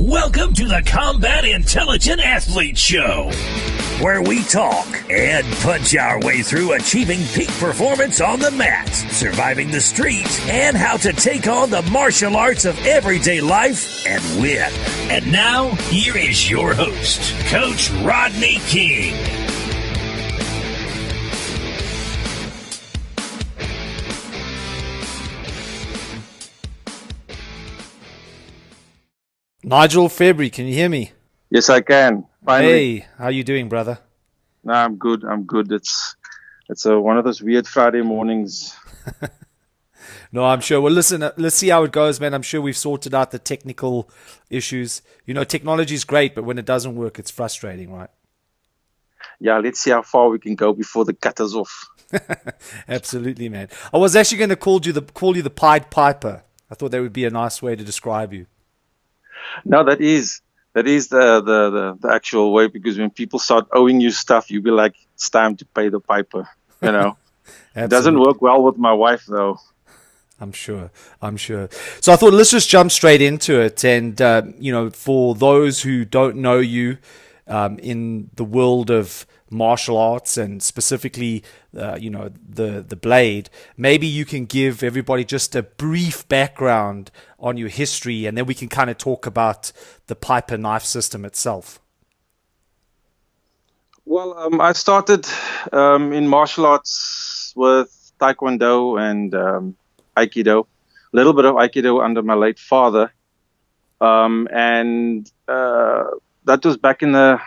Welcome to the Combat Intelligent Athlete Show, where we talk and punch our way through achieving peak performance on the mat, surviving the streets, and how to take on the martial arts of everyday life and win. And now, here is your host, Coach Rodney King. Nigel February, can you hear me? Yes, I can. Finally. Hey, how you doing, brother? No, I'm good. It's one of those weird Friday mornings. No, I'm sure. Well, listen, let's see how it goes, man. I'm sure we've sorted out the technical issues. You know, technology is great, but when it doesn't work, it's frustrating, right? Yeah, let's see how far we can go before the cut us off. Absolutely, man. I was actually going to call you the Pied Piper. I thought that would be a nice way to describe you. No, that is the actual way, because when people start owing you stuff, you'll be like, it's time to pay the piper, you know. It doesn't work well with my wife, though. I'm sure. So I thought let's just jump straight into it. And, for those who don't know you in the world of martial arts and specifically, the blade, maybe you can give everybody just a brief background on your history, and then we can kind of talk about the Piper knife system itself. Well, I started in martial arts with Taekwondo and Aikido, a little bit of Aikido under my late father. And that was back in the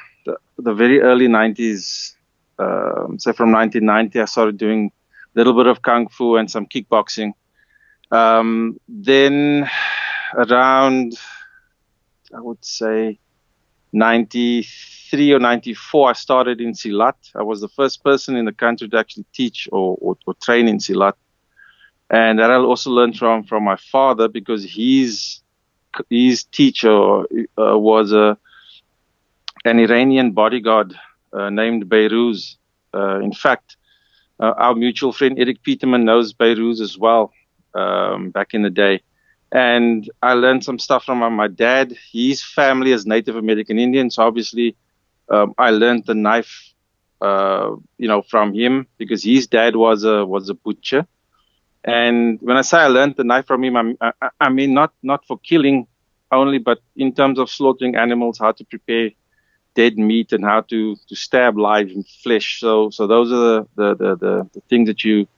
very early 90s. So from 1990, I started doing a little bit of Kung Fu and some kickboxing. Then around, I would say, 93 or 94, I started in Silat. I was the first person in the country to actually teach or train in Silat. And that I also learned from my father, because his teacher was an Iranian bodyguard named Beiruz. In fact, our mutual friend Eric Peterman knows Beiruz as well, back in the day. And I learned some stuff from my dad. His family is Native American Indian, so obviously I learned the knife, from him, because his dad was a butcher. And when I say I learned the knife from him, I mean not for killing only, but in terms of slaughtering animals, how to prepare dead meat and how to stab live flesh. So those are the things that you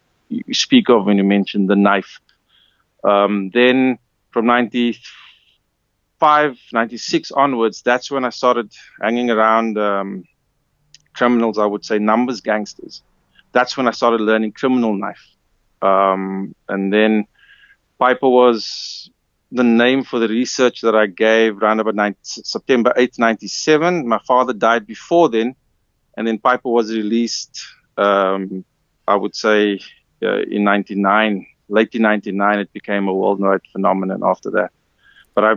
speak of when you mention the knife. Then from 95, 96 onwards, that's when I started hanging around criminals, I would say numbers gangsters. That's when I started learning criminal knife. And then Piper was the name for the research that I gave around about September 8th, 97. My father died before then, and then Piper was released, I would say, in 99. Late in 99, it became a worldwide phenomenon after that. But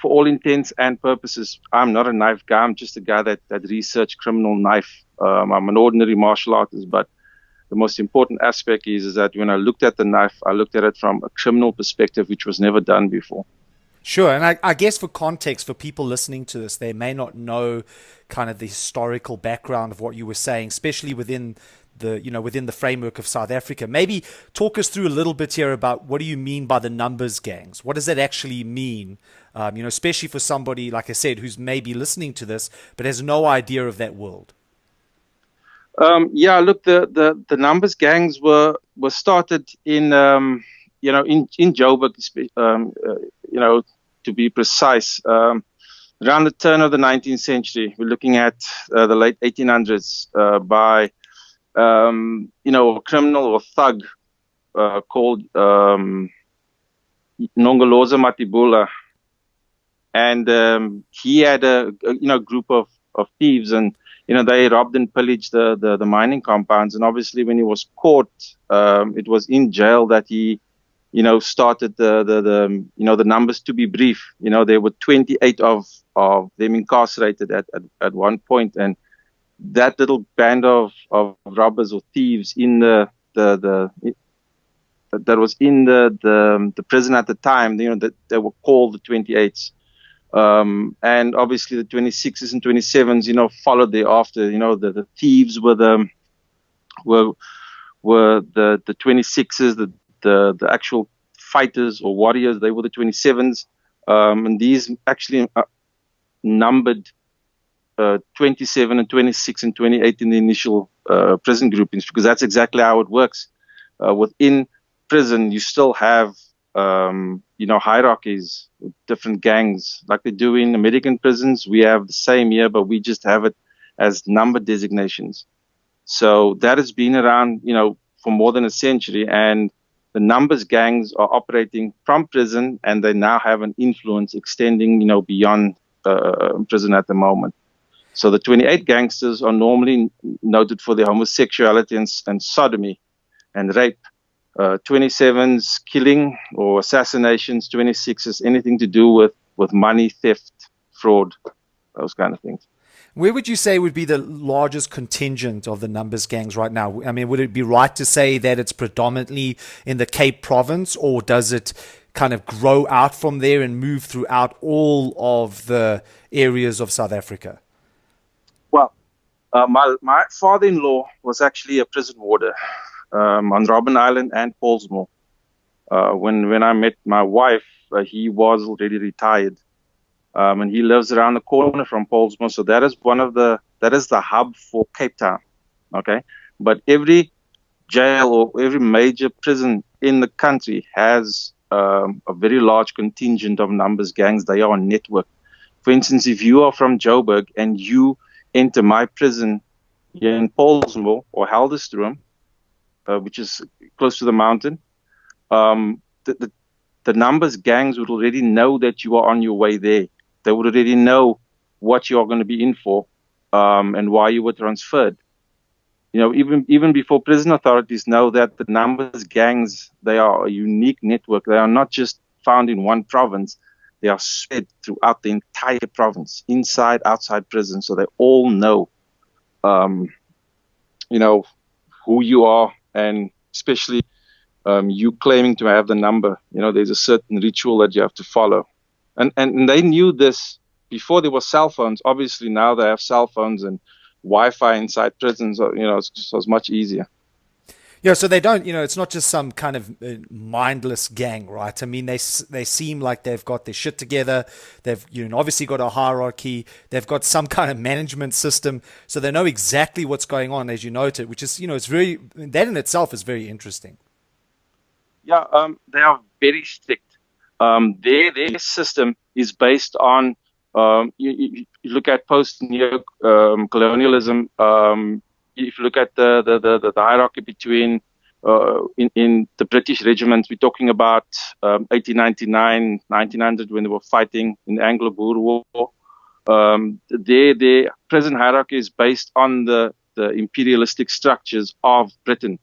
for all intents and purposes, I'm not a knife guy. I'm just a guy that researched criminal knife. I'm an ordinary martial artist, but the most important aspect is that when I looked at the knife, I looked at it from a criminal perspective, which was never done before. Sure. And I guess for context, for people listening to this, they may not know kind of the historical background of what you were saying, especially within the framework of South Africa. Maybe talk us through a little bit here about what do you mean by the numbers gangs? What does that actually mean? Especially for somebody, like I said, who's maybe listening to this, but has no idea of that world. Look, the numbers gangs were started in Joburg, to be precise, around the turn of the 19th century. We're looking at the late 1800s by a criminal or thug called Nongoloza Matibula, and he had a group of thieves, and they robbed and pillaged the mining compounds. And obviously, when he was caught, it was in jail that he, started the numbers. To be brief, there were 28 of them incarcerated at one point, and that little band of robbers or thieves in the that was in the prison at the time, that they were called the 28s. And obviously the 26s and 27s, followed thereafter. The thieves were the 26s, the actual fighters or warriors. They were the 27s, and these actually numbered 27 and 26 and 28 in the initial prison groupings, because that's exactly how it works. Within prison, you still have hierarchies, different gangs, like they do in American prisons. We have the same here, but we just have it as number designations. So that has been around, for more than a century, and the numbers gangs are operating from prison, and they now have an influence extending, beyond prison at the moment. So the 28 gangsters are normally noted for their homosexuality and sodomy and rape. 27s, killing or assassinations. 26s, anything to do with money, theft, fraud, those kind of things. Where would you say would be the largest contingent of the numbers gangs right now? I mean, would it be right to say that it's predominantly in the Cape Province, or does it kind of grow out from there and move throughout all of the areas of South Africa? Well, my father-in-law was actually a prison warder on Robben Island and Paulsmoor. When I met my wife, he was already retired. And he lives around the corner from Paulsmoor. So that is the hub for Cape Town. Okay. But every jail or every major prison in the country has a very large contingent of numbers gangs. They are a network. For instance, if you are from Joburg and you enter my prison here in Paulsmoor or Helderstrom, which is close to the mountain, the numbers gangs would already know that you are on your way there. They would already know what you are going to be in for, and why you were transferred. Even before prison authorities know that the numbers gangs, they are a unique network. They are not just found in one province. They are spread throughout the entire province, inside, outside prison. So they all know, who you are, and especially you claiming to have the number. There's a certain ritual that you have to follow. And they knew this before there were cell phones. Obviously, now they have cell phones and Wi-Fi inside prisons. So it's much easier. Yeah, so they don't, it's not just some kind of mindless gang, right? I mean, they seem like they've got their shit together. They've, obviously got a hierarchy. They've got some kind of management system. So they know exactly what's going on, as you noted, which is, it's that in itself is very interesting. Yeah, they are very strict. Their system is based on, you look at post-colonialism. If you look at the hierarchy between in the British regiments, we're talking about 1899, 1900, when they were fighting in the Anglo-Boer War. Their present hierarchy is based on the imperialistic structures of Britain.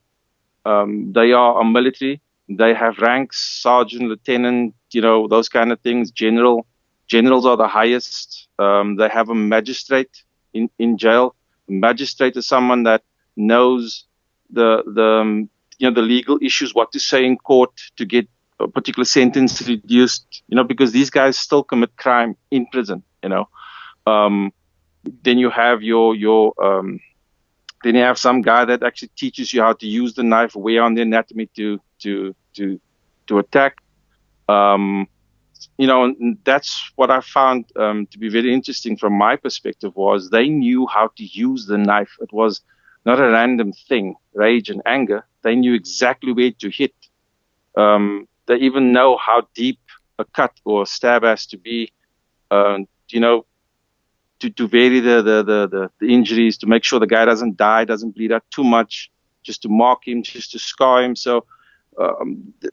They are a military. They have ranks: sergeant, lieutenant, those kind of things. Generals are the highest. They have a magistrate in jail. Magistrate is someone that knows the legal issues, what to say in court to get a particular sentence reduced, because these guys still commit crime in prison, Then you have then you have some guy that actually teaches you how to use the knife, where on the anatomy to attack. And that's what I found to be very interesting from my perspective, was they knew how to use the knife. It was not a random thing, rage and anger. They knew exactly where to hit. They even know how deep a cut or a stab has to be, to vary the injuries, to make sure the guy doesn't die, doesn't bleed out too much, just to mark him, just to scar him. So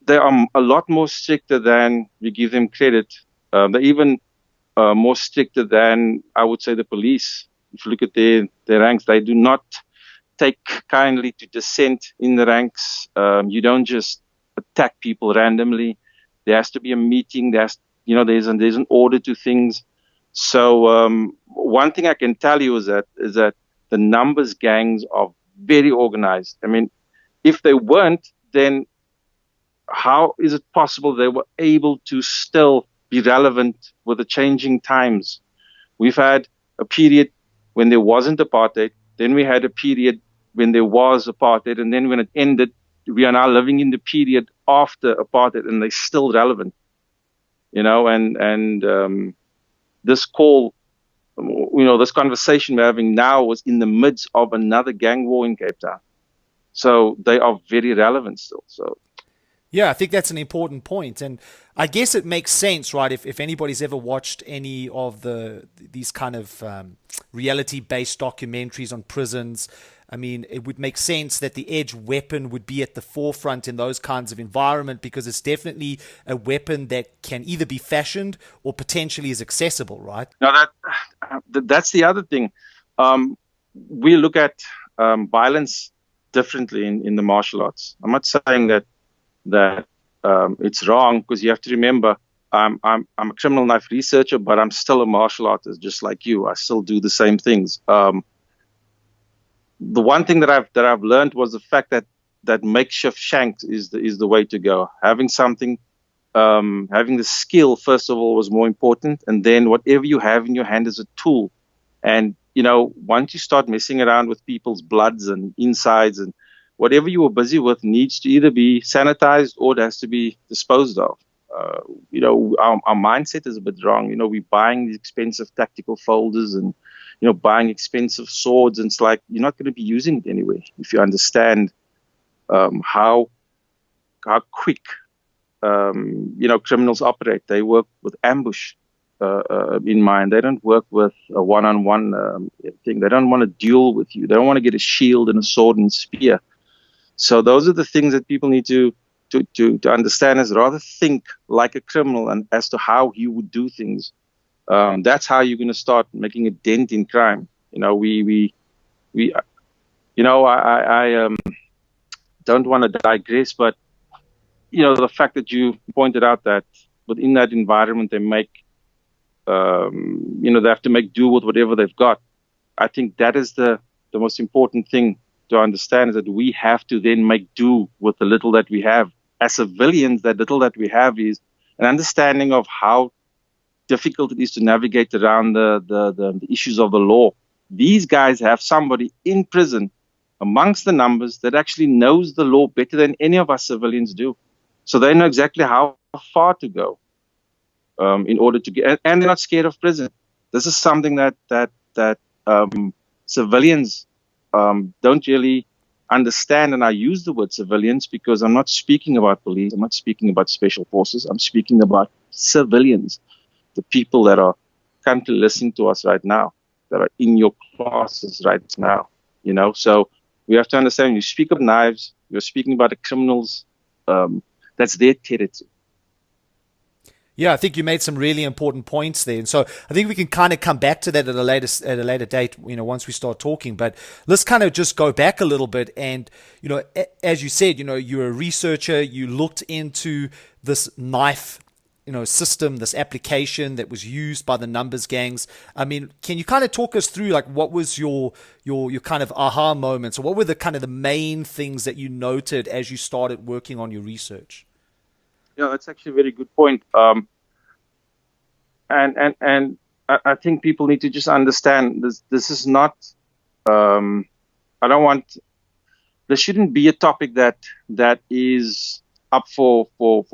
they are a lot more stricter than we give them credit. They're even more stricter than, I would say, the police. If you look at their ranks, they do not take kindly to dissent in the ranks. You don't just attack people randomly. There has to be a meeting. There's an order to things. So one thing I can tell you is that the numbers gangs are very organized. I mean, if they weren't, then how is it possible they were able to still be relevant with the changing times? We've had a period when there wasn't apartheid, then we had a period when there was apartheid, and then when it ended, we are now living in the period after apartheid, and they're still relevant. And this call, this conversation we're having now was in the midst of another gang war in Cape Town. So they are very relevant still. So Yeah, I think that's an important point, and I guess it makes sense, right? If anybody's ever watched any of these kind of reality-based documentaries on prisons, I mean, it would make sense that the edge weapon would be at the forefront in those kinds of environment, because it's definitely a weapon that can either be fashioned or potentially is accessible, right? now that's the other thing. We look at violence differently in the martial arts. I'm not saying that it's wrong, because you have to remember, I'm a criminal knife researcher, but I'm still a martial artist, just like you. I still do the same things. The one thing that I've learned was the fact that makeshift shanks is the way to go. Having something, having the skill first of all was more important, and then whatever you have in your hand is a tool. And once you start messing around with people's bloods and insides, and whatever you were busy with needs to either be sanitized or it has to be disposed of. Our mindset is a bit wrong. We're buying these expensive tactical folders and buying expensive swords, and it's like you're not going to be using it anyway. If you understand how quick criminals operate, they work with ambush in mind. They don't work with a one-on-one thing. They don't want to duel with you. They don't want to get a shield and a sword and spear. So those are the things that people need to understand, is rather think like a criminal and as to how he would do things. That's how you're going to start making a dent in crime. I don't want to digress, but the fact that you pointed out that within that environment they make, they have to make do with whatever they've got. I think that is the most important thing to understand, is that we have to then make do with the little that we have. As civilians, that little that we have is an understanding of how difficult it is to navigate around the issues of the law. These guys have somebody in prison amongst the numbers that actually knows the law better than any of us civilians do. So they know exactly how far to go in order to get, and they're not scared of prison. This is something that civilians don't really understand, and I use the word civilians because I'm not speaking about police, I'm not speaking about special forces, I'm speaking about civilians, the people that are currently listening to us right now, that are in your classes right now. So we have to understand, when you speak of knives, you're speaking about the criminals. That's their territory. Yeah, I think you made some really important points there, and so I think we can kind of come back to that at a later date, once we start talking. But let's kind of just go back a little bit, and as you said, you're a researcher. You looked into this knife, system, this application that was used by the numbers gangs. I mean, can you kind of talk us through, like, what was your kind of aha moments, or what were the kind of the main things that you noted as you started working on your research? Yeah, that's actually a very good point. And I think people need to just understand this. This is not. There shouldn't be a topic that is up for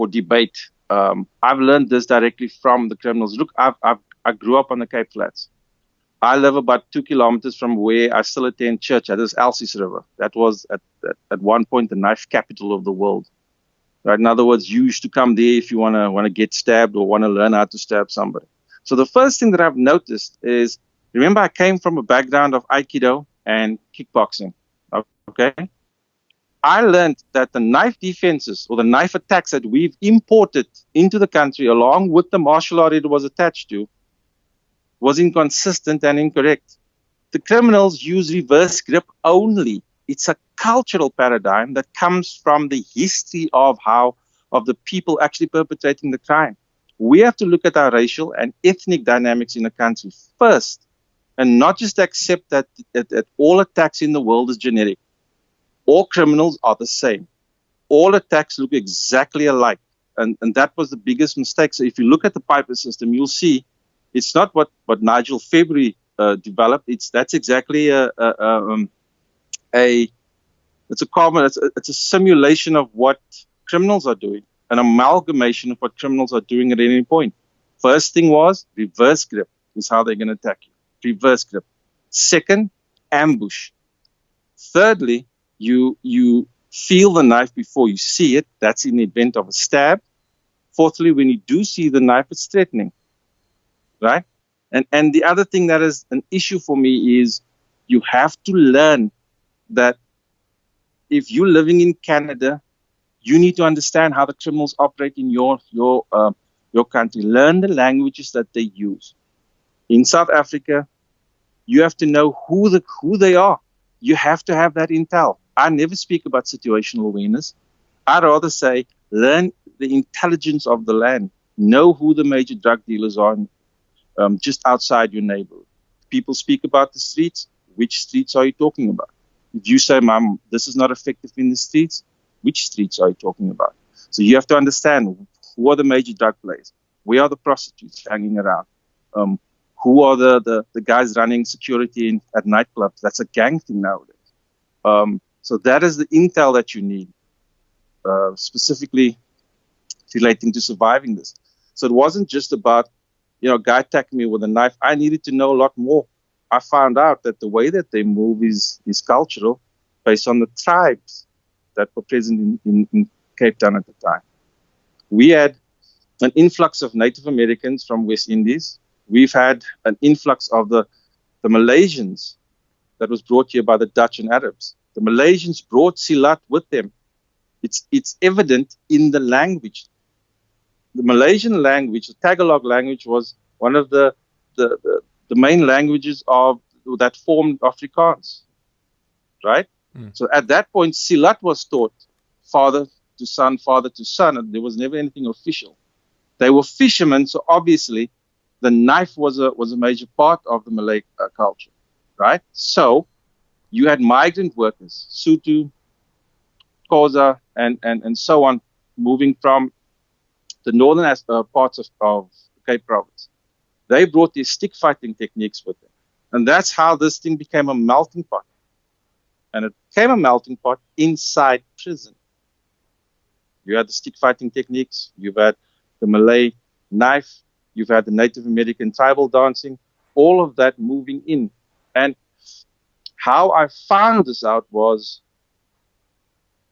debate. I've learned this directly from the criminals. Look, I grew up on the Cape Flats. I live about 2 kilometers from where I still attend church at this Elsie's River. That was at one point the knife capital of the world. Right? In other words, you used to come there if you want to get stabbed or want to learn how to stab somebody. So the first thing that I've noticed is, remember, I came from a background of Aikido and kickboxing. Okay, I learned that the knife defenses, or the knife attacks that we've imported into the country, along with the martial art it was attached to, was inconsistent and incorrect. The criminals use reverse grip only. It's a cultural paradigm that comes from the history of the people actually perpetrating the crime. We have to look at our racial and ethnic dynamics in the country first, and not just accept that all attacks in the world is generic. All criminals are the same. all attacks look exactly alike. And that was the biggest mistake. So if you look at the Piper system, you'll see it's not what Nigel February developed. That's exactly it's a simulation of what criminals are doing, an amalgamation of what criminals are doing at any point. First thing was reverse grip is how they're going to attack you. Reverse grip. Second, ambush. Thirdly, you feel the knife before you see it. That's in the event of a stab. Fourthly, when you do see the knife, it's threatening, right? And the other thing that is an issue for me is you have to learn that if you're living in Canada, you need to understand how the criminals operate in your country. Learn the languages that they use. In South Africa, you have to know who they are. You have to have that intel. I never speak about situational awareness. I'd rather say learn the intelligence of the land. Know who the major drug dealers are just outside your neighborhood. People speak about the streets. Which streets are you talking about? If you say, Mom, this is not effective in the streets, which streets are you talking about? So you have to understand who are the major drug players? Where are the prostitutes hanging around? Who are the guys running security at nightclubs? That's a gang thing nowadays. So that is the intel that you need, specifically relating to surviving this. So it wasn't just about, a guy attacking me with a knife. I needed to know a lot more. I found out that the way that they move is cultural, based on the tribes that were present in Cape Town at the time. We had an influx of Native Americans from West Indies. We've had an influx of the Malaysians that was brought here by the Dutch and Arabs. The Malaysians brought silat with them. It's evident in the language. The Malaysian language, the Tagalog language, was one of the main languages that formed Afrikaans, right? So at that point, silat was taught father to son, and there was never anything official. They were fishermen, so obviously the knife was a major part of the Malay culture, right? So you had migrant workers, Sutu, Xhosa, and so on, moving from the northern parts of Cape Province. They brought these stick fighting techniques with them. And that's how this thing became a melting pot. And it became a melting pot inside prison. You had the stick fighting techniques, you've had the Malay knife, you've had the Native American tribal dancing, all of that moving in. And how I found this out was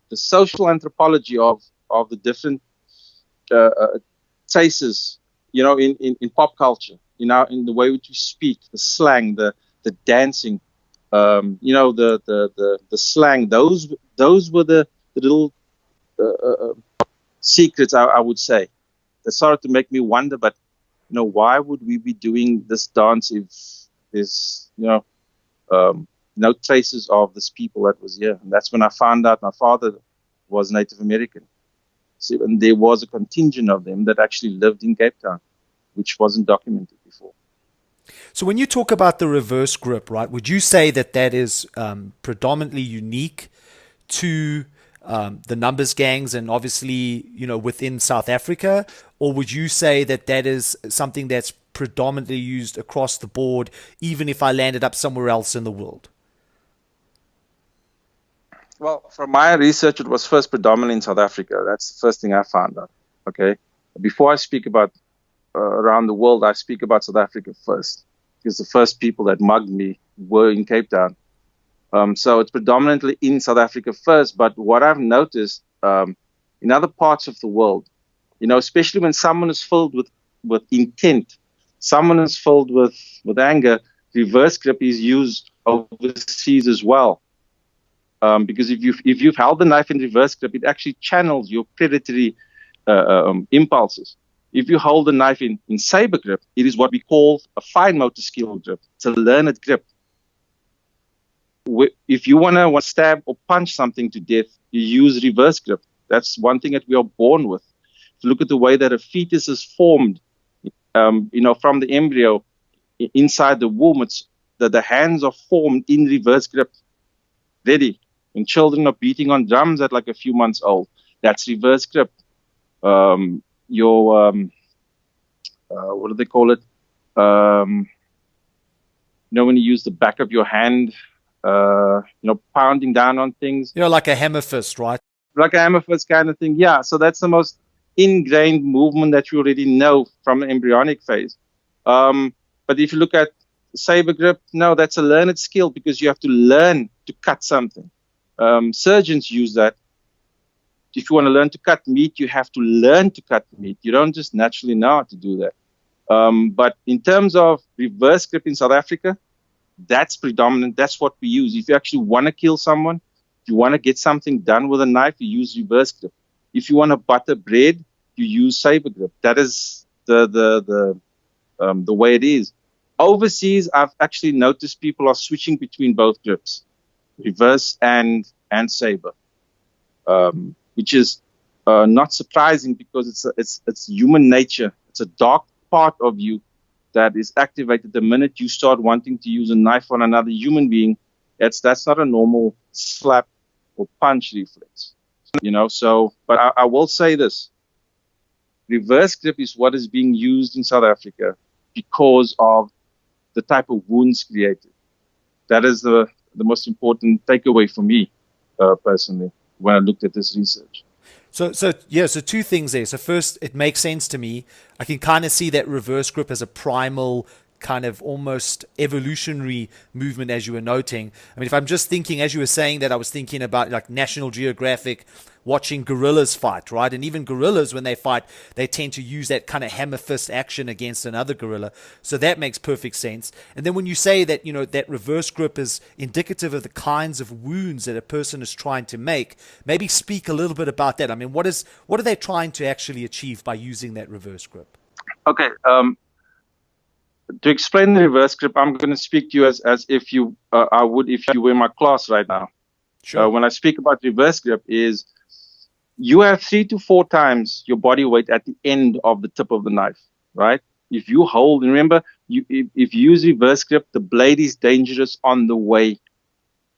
the social anthropology of the different traces, in pop culture, in the way which we speak, the slang, the dancing, the slang. Those were the little secrets, I would say, that started to make me wonder. But why would we be doing this dance if there's no traces of this people that was here? And that's when I found out my father was Native American. See, and there was a contingent of them that actually lived in Cape Town, which wasn't documented before. So when you talk about the reverse grip, right, would you say that is predominantly unique to the numbers gangs and obviously, within South Africa? Or would you say that is something that's predominantly used across the board, even if I landed up somewhere else in the world? Well, from my research, it was first predominant in South Africa. That's the first thing I found out. Okay. Before I speak about around the world, I speak about South Africa first, because the first people that mugged me were in Cape Town. So it's predominantly in South Africa first. But what I've noticed in other parts of the world, especially when someone is filled with intent, someone is filled with anger, reverse grip is used overseas as well. Because if you've held the knife in reverse grip, it actually channels your predatory impulses. If you hold the knife in saber grip, it is what we call a fine motor skill grip. It's a learned grip. If you want to stab or punch something to death, you use reverse grip. That's one thing that we are born with. If you look at the way that a fetus is formed, from the embryo inside the womb, it's the hands are formed in reverse grip. Ready. When children are beating on drums at like a few months old, That's reverse grip. Your what do they call it? When you use the back of your hand, pounding down on things. Like a hammer fist, right? Like a hammer fist kind of thing. Yeah. So that's the most ingrained movement that you already know from an embryonic phase. But if you look at saber grip, no, that's a learned skill because you have to learn to cut something. Surgeons use that. If you want to learn to cut meat, you have to learn to cut meat. You don't just naturally know how to do that. But in terms of reverse grip in South Africa, that's predominant. That's what we use. If you actually want to kill someone, if you want to get something done with a knife, you use reverse grip. If you want to butter bread, you use saber grip. That is the way it is. Overseas, I've actually noticed people are switching between both grips, reverse and saber, which is not surprising because it's human nature. It's a dark part of you that is activated the minute you start wanting to use a knife on another human being. That's not a normal slap or punch reflex, So, but I will say this: reverse grip is what is being used in South Africa because of the type of wounds created. That is the most important takeaway for me, personally, when I looked at this research. So two things there. So first, it makes sense to me. I can kind of see that reverse grip as a primal kind of almost evolutionary movement, as you were noting. I mean, if I'm just thinking, as you were saying that, I was thinking about like National Geographic watching gorillas fight, right? And even gorillas, when they fight, they tend to use that kind of hammer fist action against another gorilla. So that makes perfect sense. And then when you say that, that reverse grip is indicative of the kinds of wounds that a person is trying to make, maybe speak a little bit about that. I mean, what are they trying to actually achieve by using that reverse grip? Okay. To explain the reverse grip, I'm going to speak to you as if you I would if you were in my class right now. Sure. When I speak about reverse grip, is you have 3 to 4 times your body weight at the end of the tip of the knife, right? If you hold, and remember, if you use reverse grip, the blade is dangerous on the way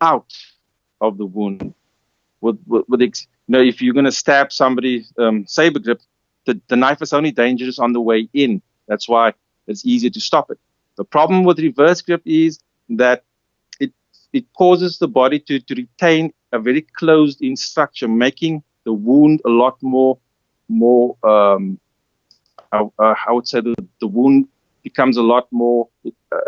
out of the wound. If you're going to stab somebody, saber grip, the knife is only dangerous on the way in. That's why it's easier to stop it. The problem with reverse grip is that it causes the body to retain a very closed-in structure, making the wound a lot more. I would say the wound becomes a lot more.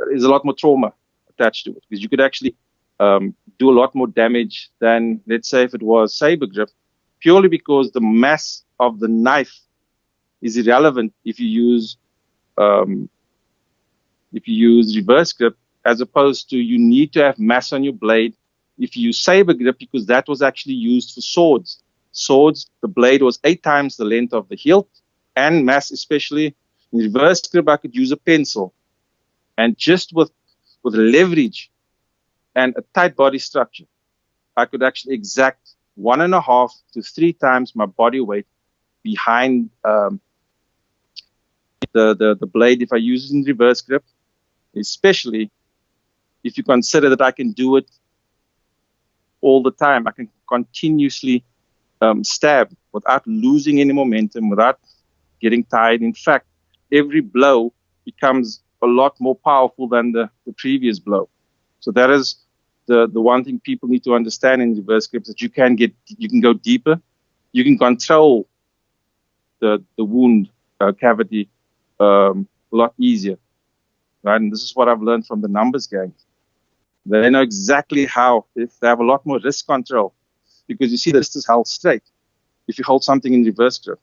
There's a lot more trauma attached to it because you could actually do a lot more damage than, let's say, if it was saber grip, purely because the mass of the knife is irrelevant if you use reverse grip, as opposed to you need to have mass on your blade if you use saber grip, because that was actually used for swords. Swords, the blade was 8 times the length of the hilt, and mass, especially in reverse grip, I could use a pencil, and just with leverage and a tight body structure, I could actually exact 1.5 to 3 times my body weight behind the blade if I use it in reverse grip, especially if you consider that I can do it all the time. I can continuously stab without losing any momentum, without getting tired. In fact, every blow becomes a lot more powerful than the previous blow. So that is the one thing people need to understand in reverse grip, that you can go deeper. You can control the wound cavity a lot easier, right? And this is what I've learned from the numbers gang. They know exactly how. If they have a lot more wrist control, because you see the wrist is held straight if you hold something in reverse grip.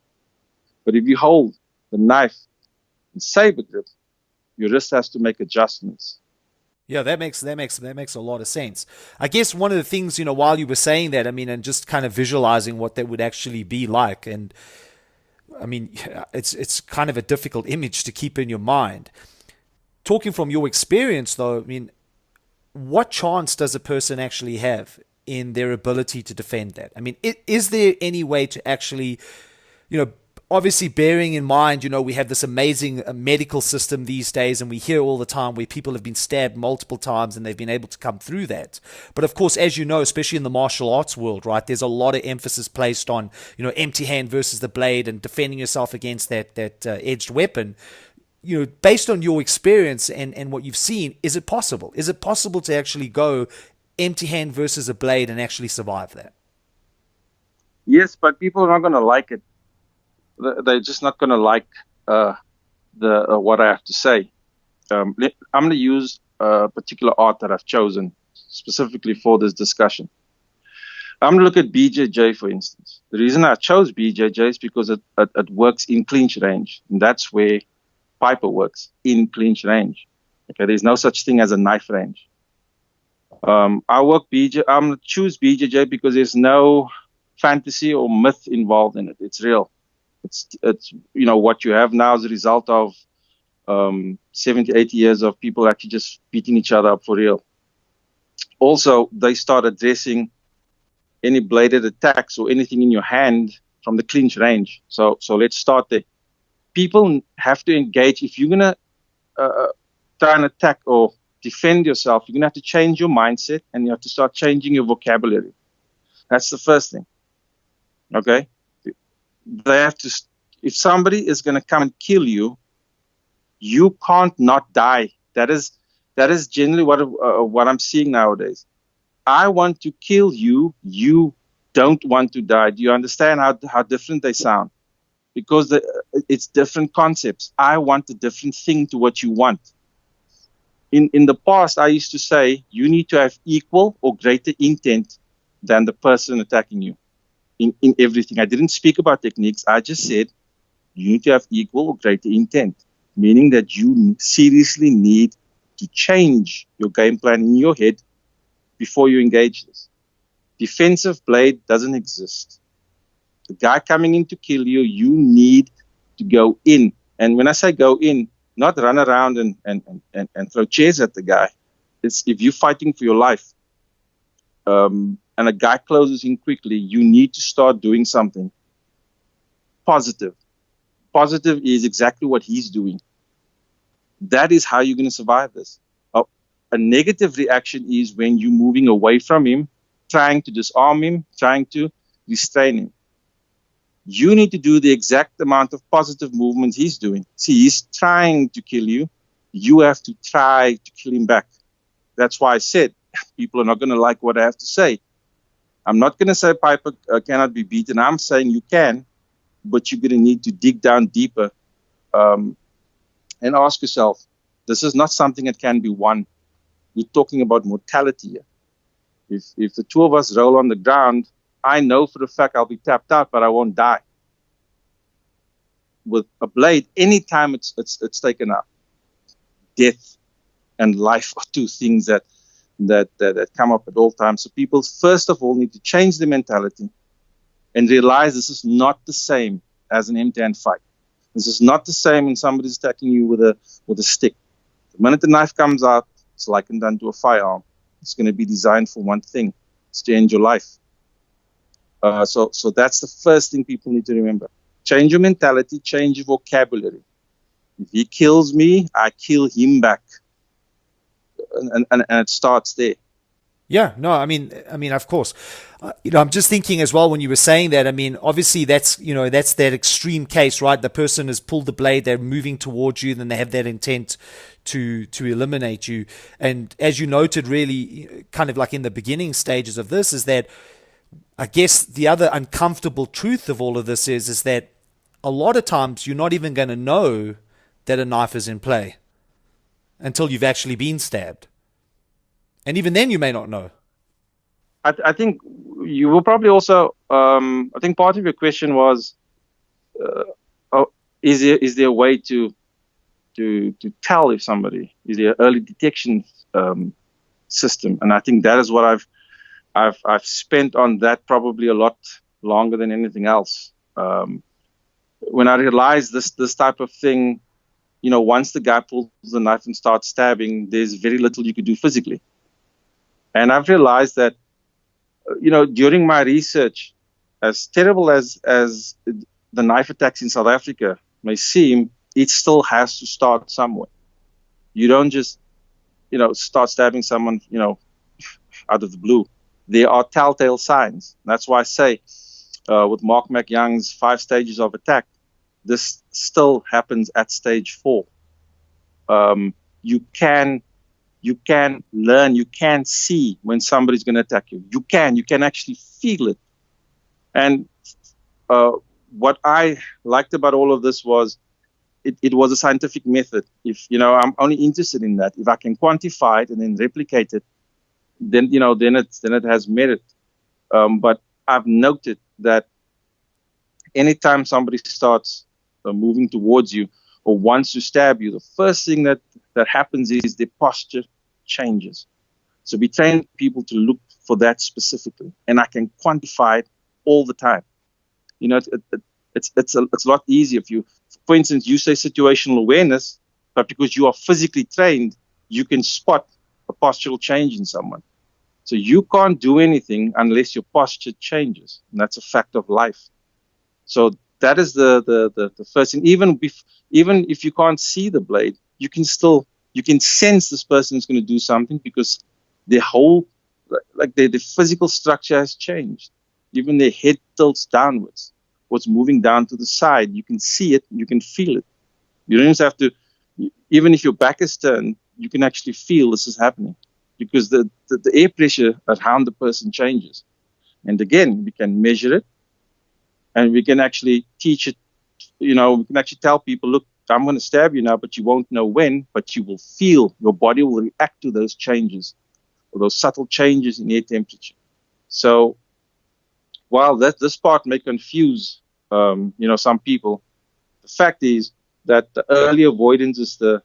But if you hold the knife in saber grip, your wrist has to make adjustments. Yeah, that makes a lot of sense. I guess one of the things, while you were saying that, I mean, and just kind of visualizing what that would actually be like, and I mean, it's kind of a difficult image to keep in your mind. Talking from your experience, though, I mean, what chance does a person actually have in their ability to defend that? I mean, is there any way to actually, obviously bearing in mind, we have this amazing medical system these days, and we hear all the time where people have been stabbed multiple times and they've been able to come through that. But of course, as you know, especially in the martial arts world, right, there's a lot of emphasis placed on, empty hand versus the blade and defending yourself against that edged weapon. Based on your experience and what you've seen, is it possible? Is it possible to actually go empty hand versus a blade and actually survive that? Yes, but people are not going to like it. They're just not going to like what I have to say. I'm going to use a particular art that I've chosen specifically for this discussion. I'm going to look at BJJ, for instance. The reason I chose BJJ is because it works in clinch range. And that's where Piper works, in clinch range. Okay, there's no such thing as a knife range. I'm going to choose BJJ because there's no fantasy or myth involved in it. It's real. It's what you have now is a result of 70, 80 years of people actually just beating each other up for real. Also, they start addressing any bladed attacks or anything in your hand from the clinch range. So let's start there. People have to engage. If you're going to try and attack or defend yourself, you're going to have to change your mindset and you have to start changing your vocabulary. That's the first thing. Okay? They have to. If somebody is going to come and kill you, you can't not die. That is generally what I'm seeing nowadays. I want to kill you. You don't want to die. Do you understand how different they sound? Because it's different concepts. I want a different thing to what you want. In the past, I used to say you need to have equal or greater intent than the person attacking you. In everything. I didn't speak about techniques. I just said you need to have equal or greater intent, meaning that you seriously need to change your game plan in your head before you engage this. Defensive blade doesn't exist. The guy coming in to kill you, you need to go in. And when I say go in, not run around and throw chairs at the guy. It's if you're fighting for your life. And a guy closes in quickly, you need to start doing something positive. Positive is exactly what he's doing. That is how you're going to survive this. A negative reaction is when you're moving away from him, trying to disarm him, trying to restrain him. You need to do the exact amount of positive movements he's doing. See, he's trying to kill you. You have to try to kill him back. That's why I said people are not going to like what I have to say. I'm not going to say Piper cannot be beaten. I'm saying you can, but you're going to need to dig down deeper and ask yourself, this is not something that can be won. We're talking about mortality here. If the two of us roll on the ground, I know for a fact I'll be tapped out, but I won't die. With a blade, anytime it's taken out, death and life are two things that come up at all times. So people, first of all, need to change the mentality and realize this is not the same as an empty-hand fight. This is not the same when somebody's attacking you with a stick. The minute the knife comes out, it's likened done to a firearm. It's going to be designed for one thing: it's to end your life. So that's the first thing people need to remember. Change your mentality, change your vocabulary. If he kills me, I kill him back. And it starts there. Yeah, no, I mean, of course, I'm just thinking as well when you were saying that. I mean, obviously that's that extreme case, right? The person has pulled the blade, they're moving towards you, then they have that intent to eliminate you. And as you noted, really, kind of like in the beginning stages of this, is that I guess the other uncomfortable truth of all of this is that a lot of times you're not even going to know that a knife is in play until you've actually been stabbed. And even then you may not know. I think you will probably also, I think part of your question was, is there a way to tell if somebody, is there an early detection system? And I think that is what I've spent on that probably a lot longer than anything else. When I realized this type of thing, once the guy pulls the knife and starts stabbing, there's very little you could do physically. And I've realized that, during my research, as terrible as the knife attacks in South Africa may seem, it still has to start somewhere. You don't just, start stabbing someone, out of the blue. There are telltale signs. That's why I say, with Mark McYoung's 5 stages of attack, this still happens at stage 4. You can learn, you can see when somebody's going to attack you. You can actually feel it. And what I liked about all of this was it was a scientific method. If, I'm only interested in that. If I can quantify it and then replicate it, then it has merit. But I've noted that anytime somebody starts moving towards you or wants to stab you, the first thing that happens is their posture changes. So we train people to look for that specifically, and I can quantify it all the time. It's a lot easier if you, for instance, you say situational awareness, but because you are physically trained, you can spot a postural change in someone. So you can't do anything unless your posture changes, and that's a fact of life. So that is the first thing. Even if you can't see the blade, you can sense this person is going to do something because their whole, their physical structure has changed. Even their head tilts downwards. What's moving down to the side, you can see it, you can feel it. You don't just have to, even if your back is turned, you can actually feel this is happening because the air pressure around the person changes. And again, we can measure it and we can actually teach it. We can actually tell people, look, I'm going to stab you now, but you won't know when, but you will feel, your body will react to those changes or those subtle changes in air temperature. So while this part may confuse, some people, the fact is that the early avoidance is the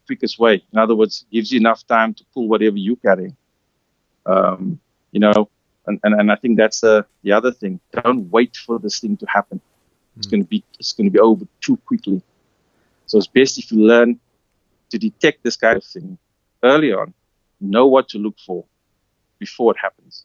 quickest way. In other words, gives you enough time to pull whatever you're carrying. And I think that's the other thing. Don't wait for this thing to happen. It's going to be over too quickly. So it's best if you learn to detect this kind of thing early on, know what to look for before it happens.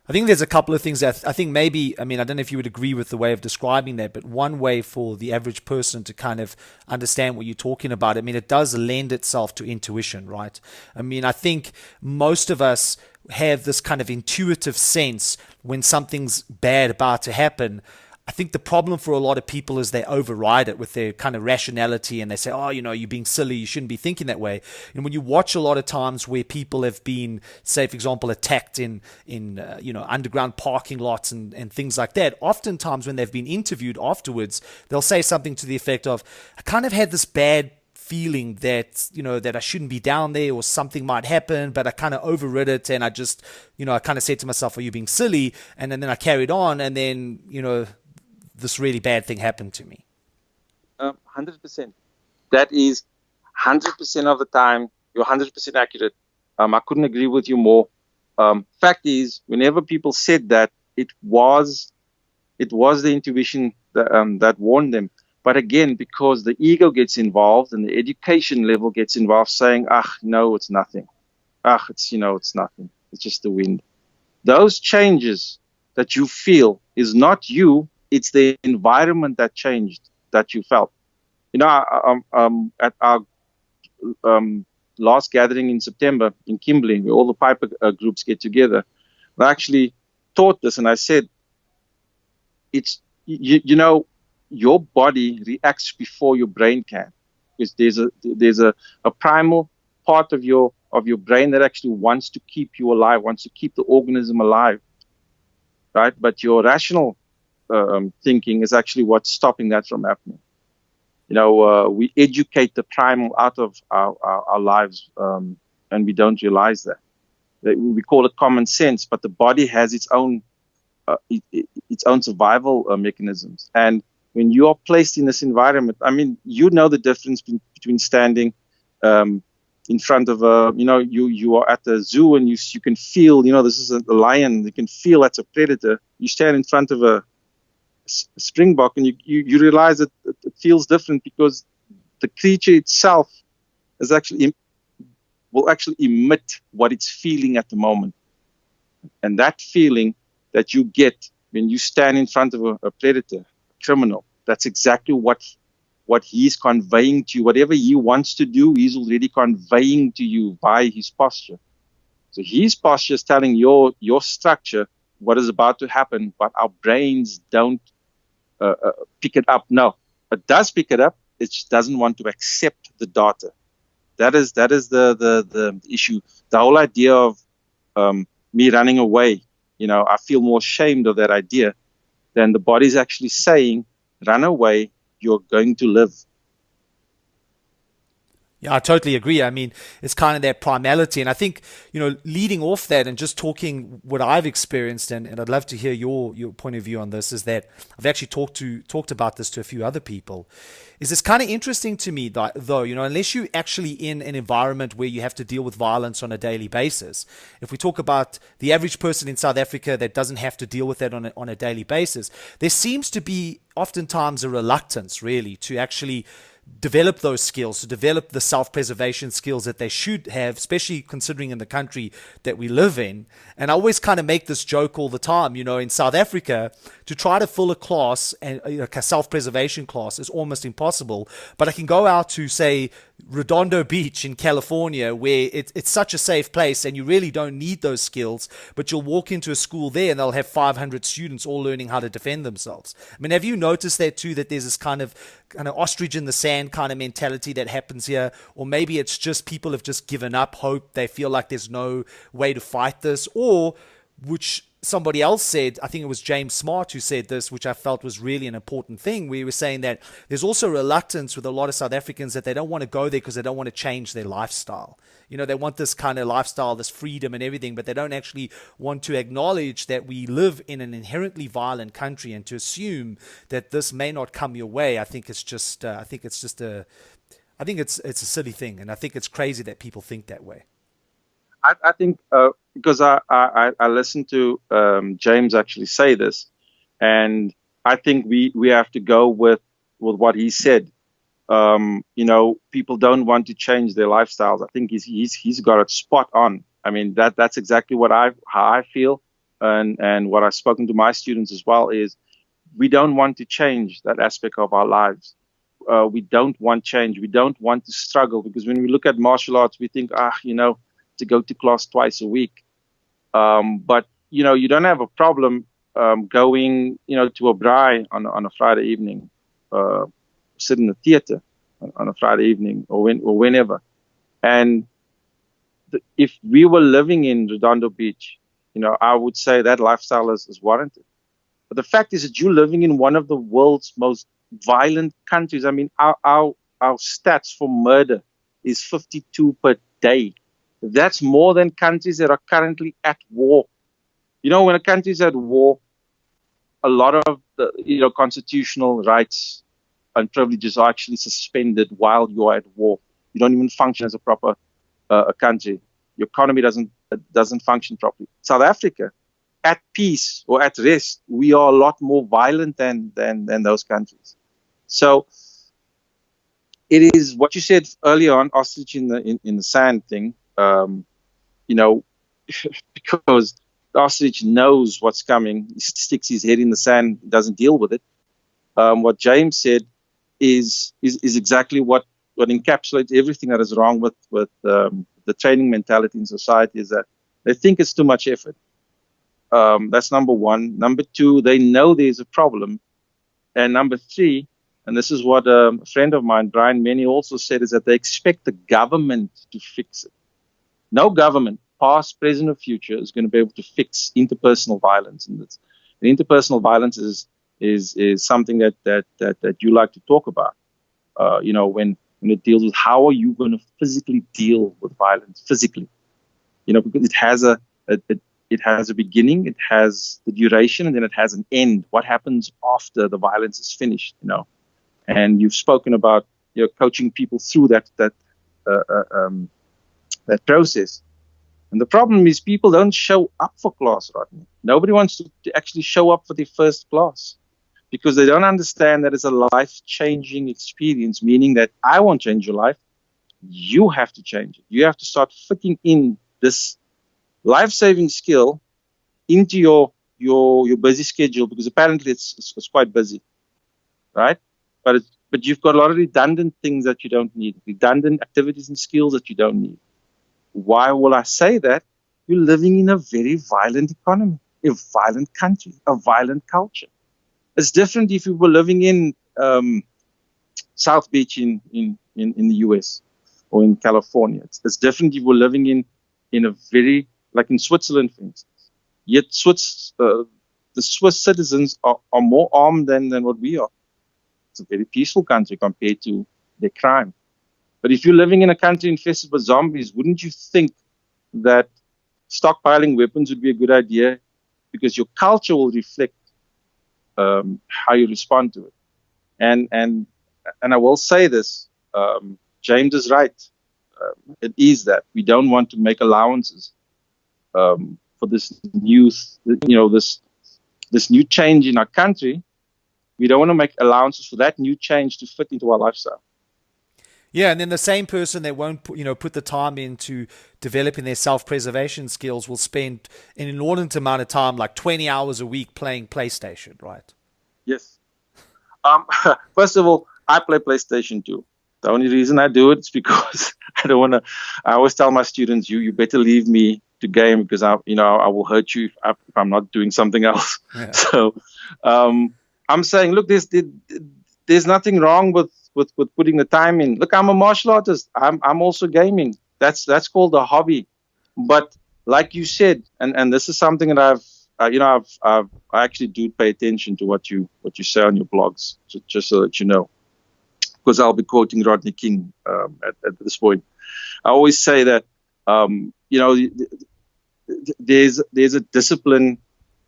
I think there's a couple of things that I think maybe, I don't know if you would agree with the way of describing that, but one way for the average person to kind of understand what you're talking about, it does lend itself to intuition, right? I think most of us have this kind of intuitive sense when something's bad about to happen. I think the problem for a lot of people is they override it with their kind of rationality and they say, oh, you're being silly, you shouldn't be thinking that way. And when you watch a lot of times where people have been, say, for example, attacked in underground parking lots and things like that, oftentimes when they've been interviewed afterwards, they'll say something to the effect of, I kind of had this bad feeling that, that I shouldn't be down there or something might happen, but I kind of overrid it and I just, I kind of said to myself, are you being silly? And then I carried on and then, this really bad thing happened to me. 100%. That is 100% of the time. You're 100% accurate. I couldn't agree with you more. Fact is, whenever people said that, it was the intuition that warned them. But again, because the ego gets involved and the education level gets involved, saying, no, it's nothing. It's nothing. It's just the wind. Those changes that you feel is not you. It's the environment that changed that you felt. At our last gathering in September in Kimberley, where all the Piper groups get together, I actually taught this, and I said, it's your body reacts before your brain can, because there's a primal part of your brain that actually wants to keep you alive, wants to keep the organism alive, right? But your rational thinking is actually what's stopping that from happening. We educate the primal out of our lives, and we don't realize that. We call it common sense, but the body has its own survival mechanisms. And when you are placed in this environment, the difference between standing in front of you are at the zoo and you can feel, this is a lion. You can feel that's a predator. You stand in front of a springbok and you realize that it feels different because the creature itself will actually emit what it's feeling at the moment. And that feeling that you get when you stand in front of a predator, criminal. That's exactly what he's conveying to you. Whatever he wants to do, he's already conveying to you by his posture. So his posture is telling your structure what is about to happen, but our brains don't pick it up. No, it does pick it up. It just doesn't want to accept the data. That is the issue. The whole idea of me running away, I feel more ashamed of that idea than the body's actually saying, run away, you're going to live. Yeah, I totally agree. I mean, it's kind of that primality. And I think, leading off that and just talking what I've experienced, and I'd love to hear your point of view on this, is that I've actually talked about this to a few other people, is it's kind of interesting to me, though, unless you're actually in an environment where you have to deal with violence on a daily basis. If we talk about the average person in South Africa that doesn't have to deal with that on a daily basis, there seems to be oftentimes a reluctance, really, to actually develop those skills, to develop the self-preservation skills that they should have, especially considering in the country that we live in. And I always kind of make this joke all the time, in South Africa, to try to fill a class, and a self-preservation class, is almost impossible. But I can go out to, say, Redondo Beach in California, where it's such a safe place and you really don't need those skills, but you'll walk into a school there and they'll have 500 students all learning how to defend themselves. I mean, have you noticed that too, that there's this kind of ostrich in the sand kind of mentality that happens here? Or maybe it's just people have just given up hope. They feel like there's no way to fight this, or which somebody else said, I think it was James Smart who said this, which I felt was really an important thing. We were saying that there's also reluctance with a lot of South Africans that they don't want to go there because they don't want to change their lifestyle. They want this kind of lifestyle, this freedom and everything, but they don't actually want to acknowledge that we live in an inherently violent country, and to assume that this may not come your way, I think it's a silly thing, and I think it's crazy that people think that way. I think because I listened to James actually say this, and I think we have to go with what he said. People don't want to change their lifestyles. I think he's got it spot on. I mean, that's exactly how I feel, and what I've spoken to my students as well is, we don't want to change that aspect of our lives. We don't want change. We don't want to struggle, because when we look at martial arts, we think, to go to class twice a week. But, you don't have a problem going, to a braai on a Friday evening, sit in the theater on a Friday evening or whenever. And if we were living in Redondo Beach, I would say that lifestyle is warranted. But the fact is that you're living in one of the world's most violent countries. I mean, our stats for murder is 52 per day. That's more than countries that are currently at war. When a country is at war, a lot of the constitutional rights and privileges are actually suspended while you are at war. You don't even function as a proper a country. Your economy doesn't function properly. South Africa, at peace or at rest, we are a lot more violent than those countries. So it is what you said earlier on, ostrich in the sand thing. Because the ostrich knows what's coming, he sticks his head in the sand, doesn't deal with it. What James said is exactly what encapsulates everything that is wrong with the training mentality in society, is that they think it's too much effort. That's number one. Number two, they know there's a problem. And number three, and this is what a friend of mine, Brian Menny, also said, is that they expect the government to fix it. No government, past, present, or future, is going to be able to fix interpersonal violence. And interpersonal violence is something that you like to talk about. When it deals with how are you going to physically deal with violence physically, because it has a beginning, it has the duration, and then it has an end. What happens after the violence is finished, And you've spoken about coaching people through that process. And the problem is people don't show up for class, Rodney. Nobody wants to actually show up for their first class because they don't understand that it's a life-changing experience, meaning that I won't change your life. You have to change it. You have to start fitting in this life-saving skill into your busy schedule, because apparently it's quite busy. right? But you've got a lot of redundant things that you don't need, redundant activities and skills that you don't need. Why will I say that? You're living in a very violent economy, a violent country, a violent culture. It's different if you were living in South Beach in the US or in California. It's different if you were living in a very, like in Switzerland, for instance. Yet the Swiss citizens are more armed than what we are. It's a very peaceful country compared to their crime. But if you're living in a country infested with zombies, wouldn't you think that stockpiling weapons would be a good idea? Because your culture will reflect how you respond to it. And I will say this, James is right. It is that we don't want to make allowances for this new, this new change in our country. We don't want to make allowances for that new change to fit into our lifestyle. Yeah, and then the same person that won't put the time into developing their self-preservation skills will spend an inordinate amount of time, like 20 hours a week, playing PlayStation, right? Yes. First of all, I play PlayStation too. The only reason I do it is because I don't want to. I always tell my students, you better leave me to game because I will hurt you if I'm not doing something else. Yeah. So I'm saying, look, there's nothing wrong with putting the time in. Look, I'm a martial artist. I'm also gaming. That's called a hobby. But like you said, and this is something that I actually do pay attention to what you say on your blogs, just so that you know, because I'll be quoting Rodney King at this point. I always say that there's a discipline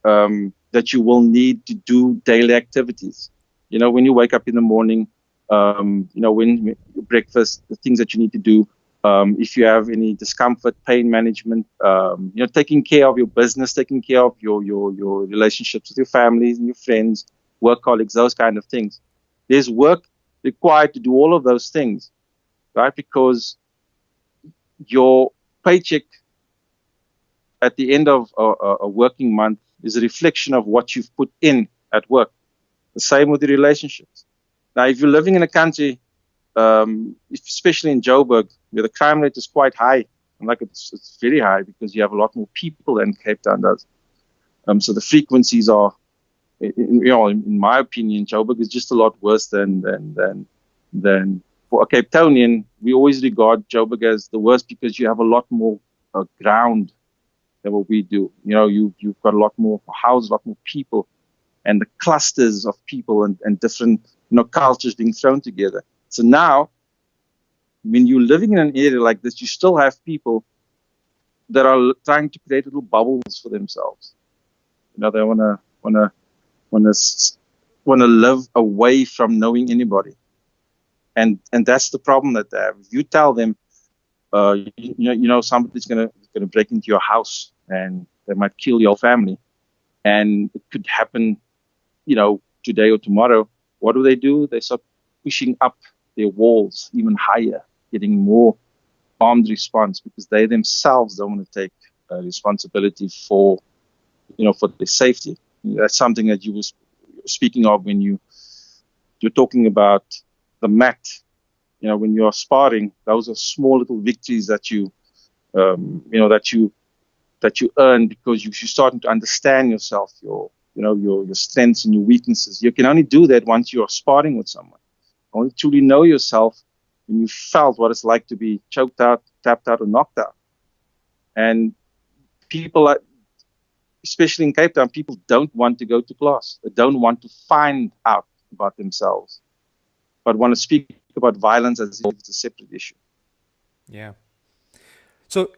that you will need to do daily activities. When you wake up in the morning, when you breakfast, the things that you need to do. If you have any discomfort, pain management, taking care of your business, taking care of your relationships with your families and your friends, work colleagues, those kind of things. There's work required to do all of those things, right? Because your paycheck at the end of a working month is a reflection of what you've put in at work. The same with the relationships. Now, if you're living in a country, especially in Joburg, where the crime rate is quite high, and like it's very high because you have a lot more people than Cape Town does. So the frequencies are, in my opinion, Joburg is just a lot worse than for a Cape Townian. We always regard Joburg as the worst because you have a lot more ground than what we do. You've got a lot more houses, a lot more people, and the clusters of people and different cultures being thrown together. So now, when you're living in an area like this, you still have people that are trying to create little bubbles for themselves. They want to live away from knowing anybody, and that's the problem that they have. If you tell them, somebody's gonna break into your house and they might kill your family, and it could happen, today or tomorrow. What do? They start pushing up their walls even higher, getting more armed response because they themselves don't want to take responsibility for their safety. That's something that you were speaking of when you're talking about the mat. When you are sparring, those are small little victories that you earn because you're starting to understand yourself, your strengths and your weaknesses. You can only do that once you are sparring with someone. Only truly know yourself when you felt what it's like to be choked out, tapped out, or knocked out. And people, especially in Cape Town, people don't want to go to class. They don't want to find out about themselves, but want to speak about violence as if it's a separate issue. Yeah. So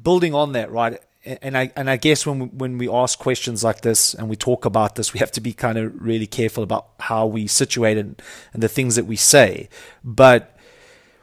building on that, right? And I guess when we ask questions like this and we talk about this, we have to be kind of really careful about how we situate it and the things that we say. But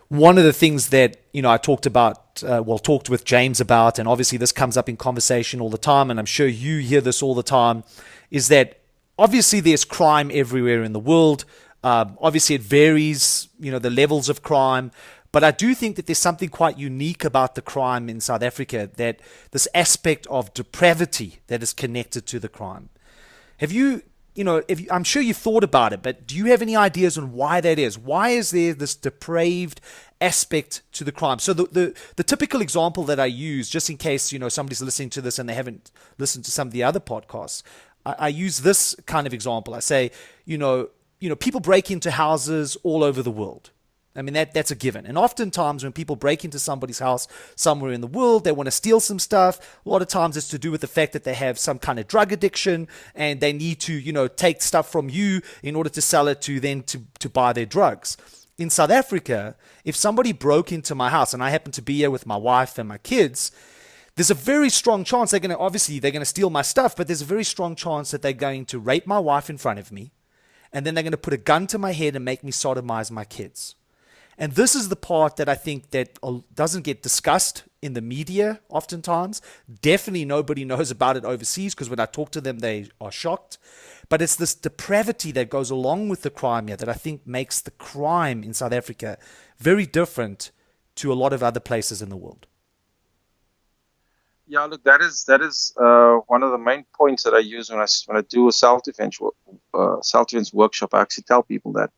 one of the things that I talked with James about, and obviously this comes up in conversation all the time, and I'm sure you hear this all the time, is that obviously there's crime everywhere in the world. Obviously it varies, the levels of crime. But I do think that there's something quite unique about the crime in South Africa, that this aspect of depravity that is connected to the crime. Have you I'm sure you've thought about it, but do you have any ideas on why that is? Why is there this depraved aspect to the crime? So the typical example that I use, just in case, somebody's listening to this and they haven't listened to some of the other podcasts, I use this kind of example. I say, people break into houses all over the world. I mean, that's a given. And oftentimes when people break into somebody's house somewhere in the world, they want to steal some stuff. A lot of times it's to do with the fact that they have some kind of drug addiction and they need to, take stuff from you in order to sell it to buy their drugs. In South Africa, if somebody broke into my house and I happen to be here with my wife and my kids, there's a very strong chance they're going to steal my stuff, but there's a very strong chance that they're going to rape my wife in front of me. And then they're going to put a gun to my head and make me sodomize my kids. And this is the part that I think that doesn't get discussed in the media oftentimes. Definitely nobody knows about it overseas, because when I talk to them, they are shocked. But it's this depravity that goes along with the crime here that I think makes the crime in South Africa very different to a lot of other places in the world. Yeah, look, that is one of the main points that I use when I do a self-defense workshop. I actually tell people that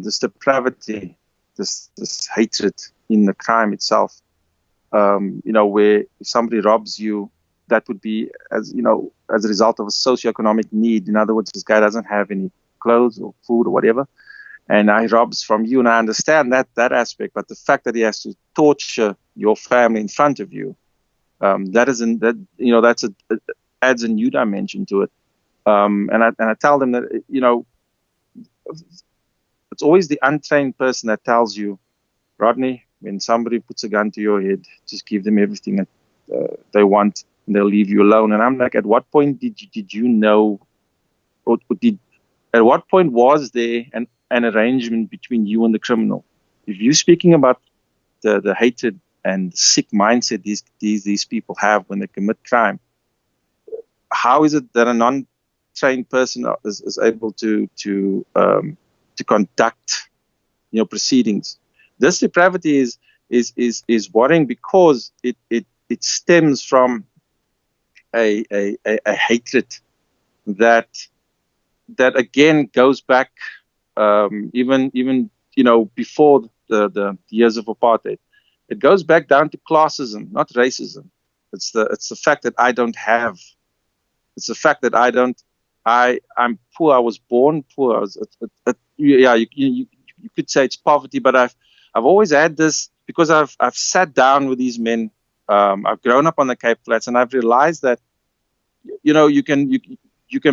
this depravity, this hatred in the crime itself, where if somebody robs you, that would be as a result of a socioeconomic need. In other words, this guy doesn't have any clothes or food or whatever, and he robs from you. And I understand that aspect, but the fact that he has to torture your family in front of you, adds a new dimension to it. And I tell them that it's always the untrained person that tells you, Rodney, when somebody puts a gun to your head, just give them everything that they want, and they'll leave you alone. And I'm like, at what point did you know, at what point was there an arrangement between you and the criminal? If you're speaking about the hatred and sick mindset these people have when they commit crime, how is it that a non-trained person is able to conduct proceedings? This depravity is worrying because it stems from a hatred that again goes back even before the years of apartheid. It goes back down to classism, not racism. It's the fact that I don't have. It's the fact that I'm poor. I was born poor. You could say it's poverty, but I've always had this because I've sat down with these men. I've grown up on the Cape Flats, and I've realized that you can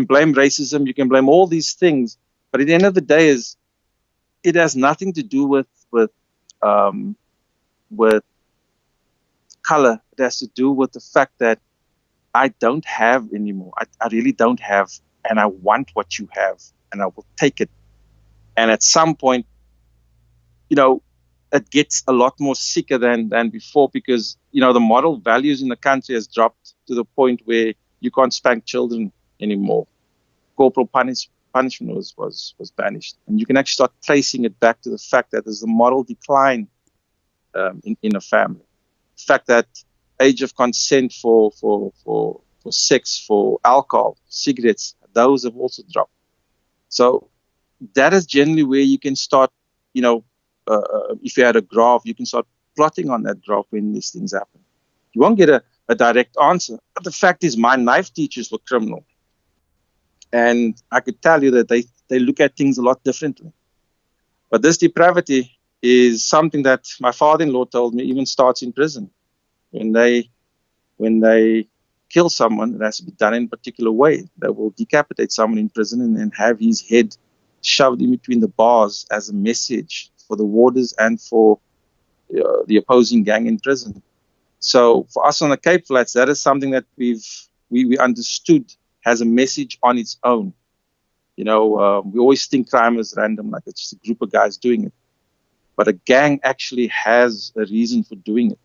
blame racism, you can blame all these things, but at the end of the day, it has nothing to do with color. It has to do with the fact that I don't have anymore. I really don't have, and I want what you have, and I will take it. And at some point, it gets a lot more sicker than before, because the moral values in the country has dropped to the point where you can't spank children anymore. Corporal punishment was banished, and you can actually start tracing it back to the fact that there's a moral decline in a family. The fact that age of consent for sex, for alcohol, cigarettes, those have also dropped. So that is generally where you can start, if you had a graph, you can start plotting on that graph when these things happen. You won't get a direct answer. But the fact is, my knife teachers were criminal. And I could tell you that they look at things a lot differently. But this depravity is something that my father-in-law told me even starts in prison. When they kill someone, it has to be done in a particular way. They will decapitate someone in prison and then have his head shoved in between the bars as a message for the warders and for the opposing gang in prison. So for us on the Cape Flats, that is something that we understood has a message on its own. We always think crime is random, like it's just a group of guys doing it. But a gang actually has a reason for doing it.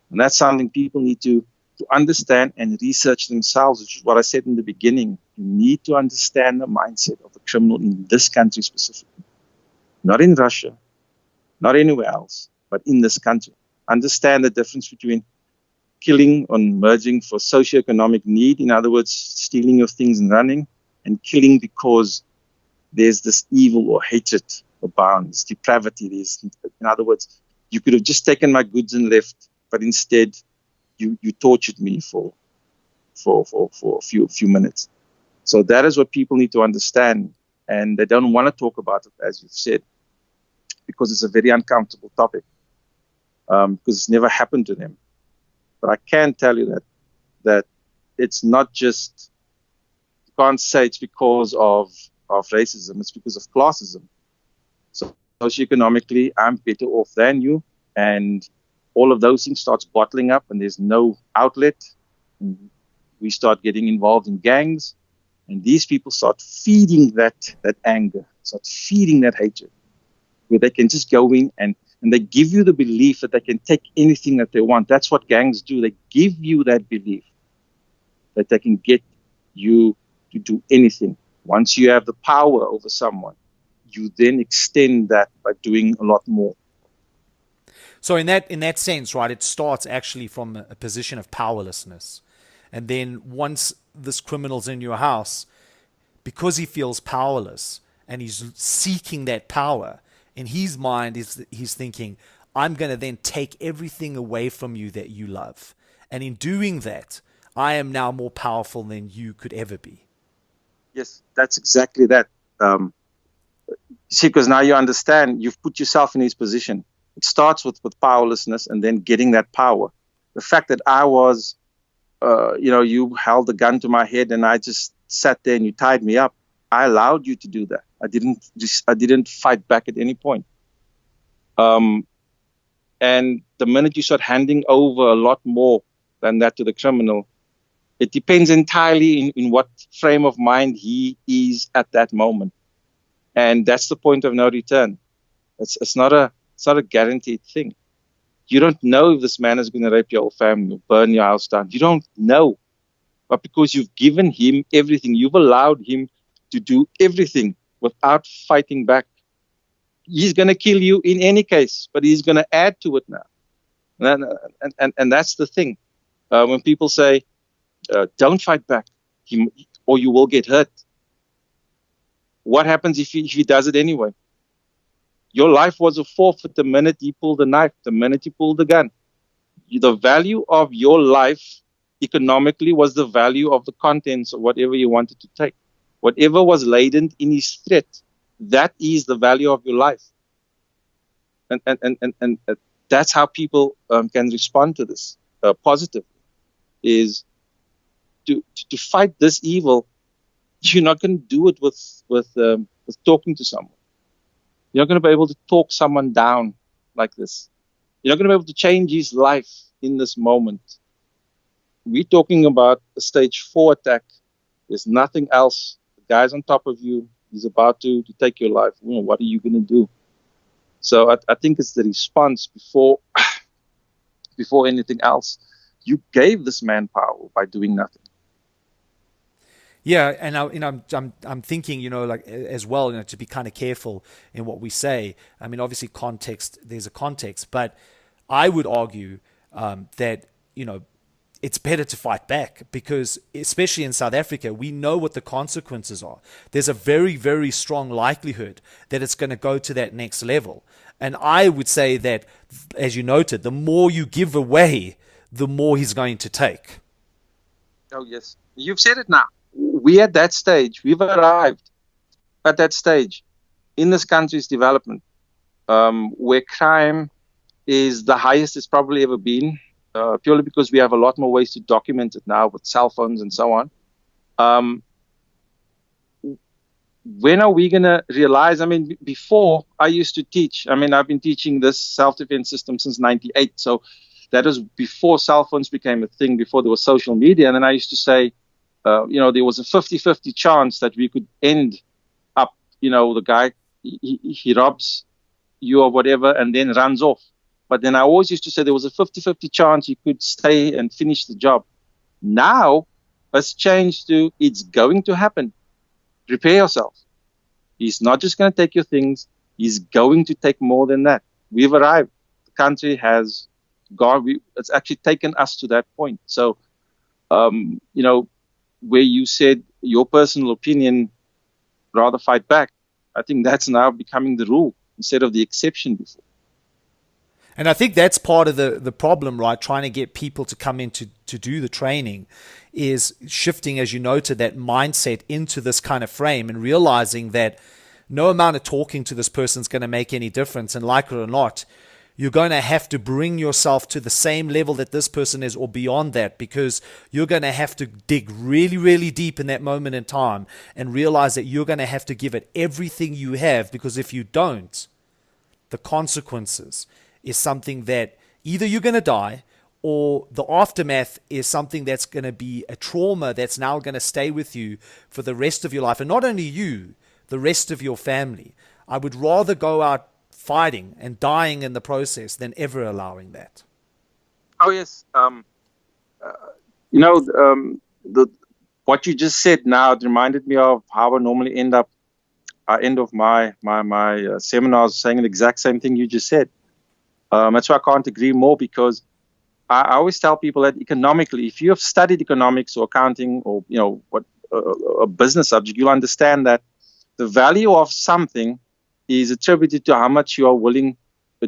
And that's something people need to understand and research themselves, which is what I said in the beginning. You need to understand the mindset of a criminal in this country specifically. Not in Russia, not anywhere else, but in this country. Understand the difference between killing or merging for socioeconomic need, in other words, stealing your things and running, and killing because there's this evil or hatred abounds, depravity. In other words, you could have just taken my goods and left, but instead you tortured me for a few minutes. So that is what people need to understand, and they don't want to talk about it, as you've said, because it's a very uncomfortable topic, because it's never happened to them. But I can tell you that it's not just, you can't say it's because of racism, it's because of classism. So socioeconomically, I'm better off than you, and all of those things starts bottling up, and there's no outlet. We start getting involved in gangs, and these people start feeding that anger, start feeding that hatred, where they can just go in and they give you the belief that they can take anything that they want. That's what gangs do. They give you that belief that they can get you to do anything. Once you have the power over someone, you then extend that by doing a lot more. So in that sense, right, it starts actually from a position of powerlessness. And then once this criminal's in your house, because he feels powerless and he's seeking that power, in his mind he's thinking, I'm going to then take everything away from you that you love. And in doing that, I am now more powerful than you could ever be. Yes, that's exactly that. See, because now you understand, you've put yourself in his position. It starts with powerlessness and then getting that power. The fact that I was, you held the gun to my head and I just sat there and you tied me up. I allowed you to do that. I didn't fight back at any point. And the minute you start handing over a lot more than that to the criminal, it depends entirely in what frame of mind he is at that moment. And that's the point of no return. It's not a guaranteed thing. You don't know if this man is going to rape your whole family or burn your house down. You don't know. But because you've given him everything, you've allowed him to do everything without fighting back, he's going to kill you in any case, but he's going to add to it now. And that's the thing. When people say, don't fight back, or you will get hurt. What happens if he does it anyway? Your life was a forfeit the minute he pulled the knife, the minute he pulled the gun. The value of your life economically was the value of the contents of whatever you wanted to take. Whatever was laden in his threat, that is the value of your life. And that's how people can respond to this positively, is to fight this evil. You're not going to do it with talking to someone. You're not going to be able to talk someone down like this. You're not going to be able to change his life in this moment. We're talking about a stage 4 attack. There's nothing else. The guy's on top of you. He's about to take your life. What are you going to do? So I think it's the response before anything else. You gave this man power by doing nothing. Yeah, and I'm thinking, like as well, to be kind of careful in what we say. I mean, obviously context, there's a context, but I would argue that, it's better to fight back, because especially in South Africa, we know what the consequences are. There's a very, very strong likelihood that it's going to go to that next level. And I would say that, as you noted, the more you give away, the more he's going to take. Oh, yes. You've said it now. We're at that stage. We've arrived at that stage in this country's development, where crime is the highest it's probably ever been, purely because we have a lot more ways to document it now with cell phones and so on. When are we going to realize? I mean, before I used to teach. I mean, I've been teaching this self-defense system since 98. So that was before cell phones became a thing, before there was social media. And then I used to say, there was a 50-50 chance that we could end up, the guy, he robs you or whatever and then runs off. But then I always used to say there was a 50-50 chance you could stay and finish the job. Now it's changed to, it's going to happen. Prepare yourself. He's not just going to take your things. He's going to take more than that. We've arrived. The country has gone. It's actually taken us to that point. So, where you said your personal opinion, rather fight back. I think that's now becoming the rule instead of the exception before. And I think that's part of the problem, right? Trying to get people to come in to do the training is shifting, as you noted, that mindset into this kind of frame and realizing that no amount of talking to this person is going to make any difference. And like it or not, you're going to have to bring yourself to the same level that this person is or beyond that, because you're going to have to dig really, really deep in that moment in time and realize that you're going to have to give it everything you have, because if you don't, the consequences is something that either you're going to die, or the aftermath is something that's going to be a trauma that's now going to stay with you for the rest of your life. And not only you, the rest of your family. I would rather go out fighting and dying in the process than ever allowing that. Oh, yes. What you just said now, it reminded me of how I normally end up at end of my seminars saying the exact same thing you just said. That's why I can't agree more, because I always tell people that economically, if you have studied economics or accounting or a business subject, you'll understand that the value of something is attributed to how much you are willing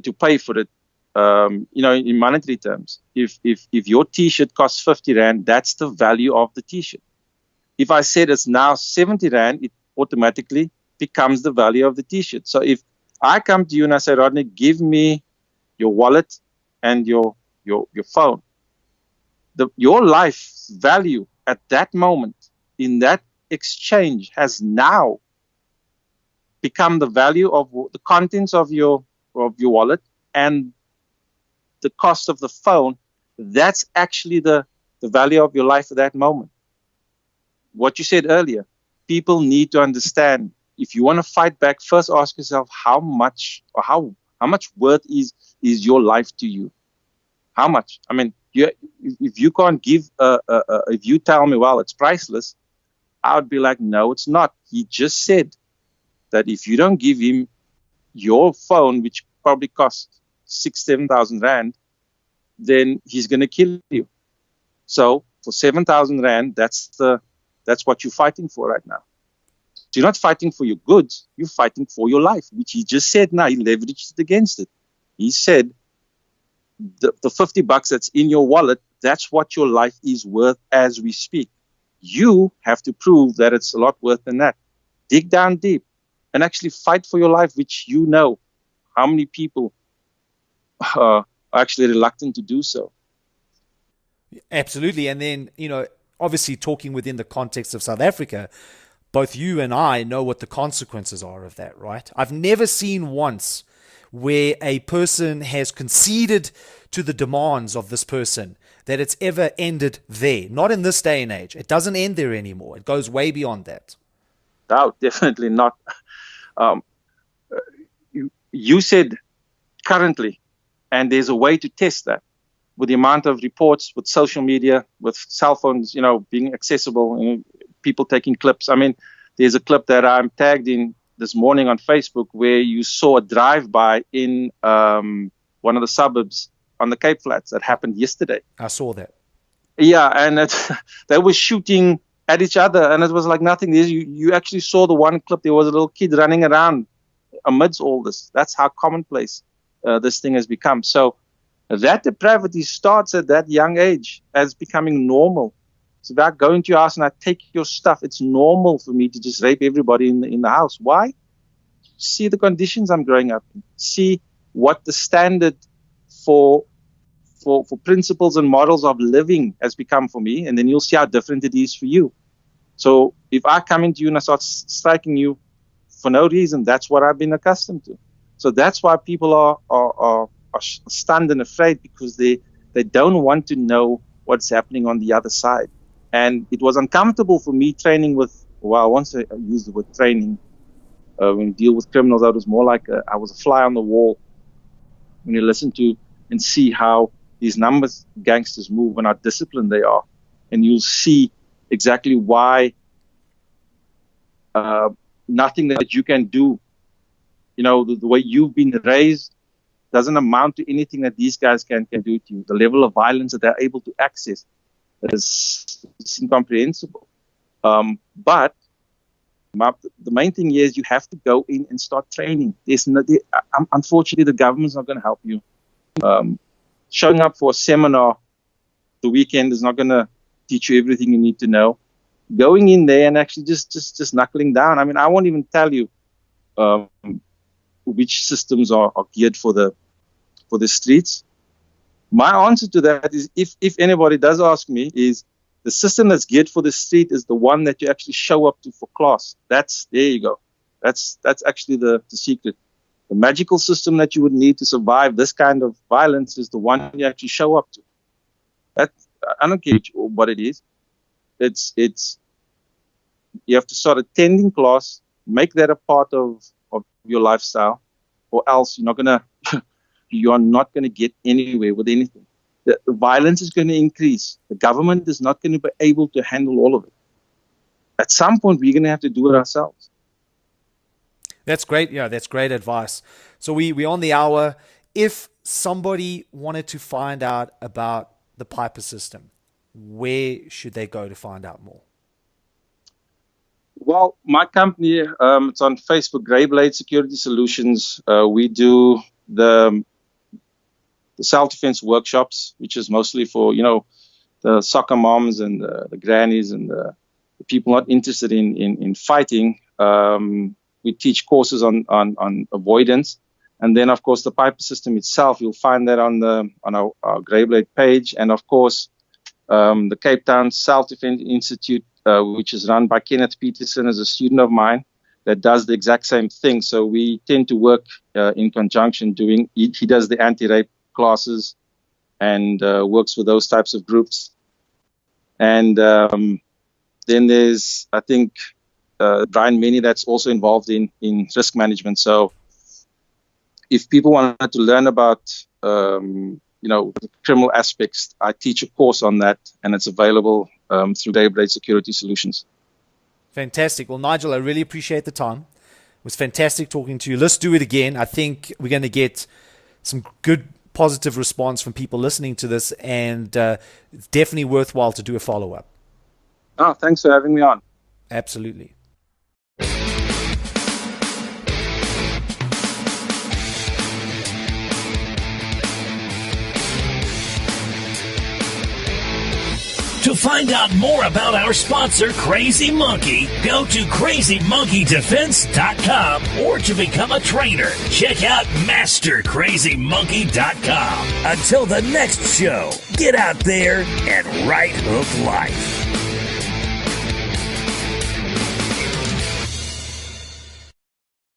to pay for it. In monetary terms, if your T-shirt costs 50 Rand, that's the value of the T-shirt. If I said it's now 70 Rand, it automatically becomes the value of the T-shirt. So if I come to you and I say, Rodney, give me your wallet and your phone, your life value at that moment in that exchange has now become the value of the contents of your wallet and the cost of the phone. That's actually the value of your life at that moment. What you said earlier, people need to understand, if you want to fight back, first ask yourself how much worth is your life to you? How much? I mean, if you can't give, if you tell me, well, it's priceless, I would be like, no, it's not. He just said that if you don't give him your phone, which probably costs 6,000-7,000 Rand, then he's going to kill you. So for 7,000 Rand, that's what you're fighting for right now. So you're not fighting for your goods, you're fighting for your life, which he just said now. He leveraged it against it. He said the $50 that's in your wallet, that's what your life is worth as we speak. You have to prove that it's a lot worth than that. Dig down deep and actually fight for your life, which you know how many people are actually reluctant to do so. Absolutely. And then, obviously talking within the context of South Africa, both you and I know what the consequences are of that, right? I've never seen once where a person has conceded to the demands of this person that it's ever ended there. Not in this day and age. It doesn't end there anymore. It goes way beyond that. No, definitely not. You said currently, and there's a way to test that with the amount of reports, with social media, with cell phones, being accessible, people taking clips. I mean, there's a clip that I'm tagged in this morning on Facebook where you saw a drive-by in one of the suburbs on the Cape Flats that happened yesterday. I saw that. Yeah, and they were shooting at each other, and it was like nothing. You actually saw the one clip. There was a little kid running around amidst all this. That's how commonplace this thing has become. So that depravity starts at that young age as becoming normal. It's about going to your house and I take your stuff. It's normal for me to just rape everybody in the house. Why? See the conditions I'm growing up in. See what the standard for principles and models of living has become for me, and then you'll see how different it is for you. So if I come into you and I start striking you for no reason, that's what I've been accustomed to. So that's why people are stunned and afraid, because they don't want to know what's happening on the other side. And it was uncomfortable for me training with, once I used the word training, when you deal with criminals, I was more like I was a fly on the wall. When you listen to and see how these numbers gangsters move and how disciplined they are, and you'll see exactly why nothing that you can do, the way you've been raised, doesn't amount to anything that these guys can do to you. The level of violence that they're able to access is incomprehensible. But the main thing here is you have to go in and start training. Unfortunately, the government's not going to help you. Showing up for a seminar the weekend is not going to teach you everything you need to know. Going in there and actually just knuckling down. I mean, I won't even tell you which systems are geared for the streets. My answer to that is, if anybody does ask me, is the system that's geared for the street is the one that you actually show up to for class. There you go. That's actually the secret. The magical system that you would need to survive this kind of violence is the one you actually show up to. I don't care what it is. It's you have to start attending class, make that a part of your lifestyle, or else you are not gonna get anywhere with anything. The violence is going to increase. The government is not going to be able to handle all of it. At some point, we're going to have to do it ourselves. That's great. Yeah, that's great advice. So we're on the hour. If somebody wanted to find out about the Piper system, where should they go to find out more? Well, my company, it's on Facebook, Grey Blade Security Solutions. We do the self-defense workshops, which is mostly for, the soccer moms and the grannies and the people not interested in fighting. We teach courses on avoidance. And then, of course, the Piper system itself, you'll find that on our Grey Blade page. And, of course, the Cape Town Self-Defense Institute, which is run by Kenneth Peterson, is a student of mine that does the exact same thing. So we tend to work in conjunction he does the anti-rape classes and works with those types of groups. And then there's, I think, Brian Minnie that's also involved in risk management. So if people wanted to learn about, the criminal aspects, I teach a course on that, and it's available through Daybreak Security Solutions. Fantastic. Well, Nigel, I really appreciate the time. It was fantastic talking to you. Let's do it again. I think we're going to get some good positive response from people listening to this, and it's definitely worthwhile to do a follow-up. Oh, thanks for having me on. Absolutely. To find out more about our sponsor, Crazy Monkey, go to crazymonkeydefense.com, or to become a trainer, check out mastercrazymonkey.com. Until the next show, get out there and right hook life.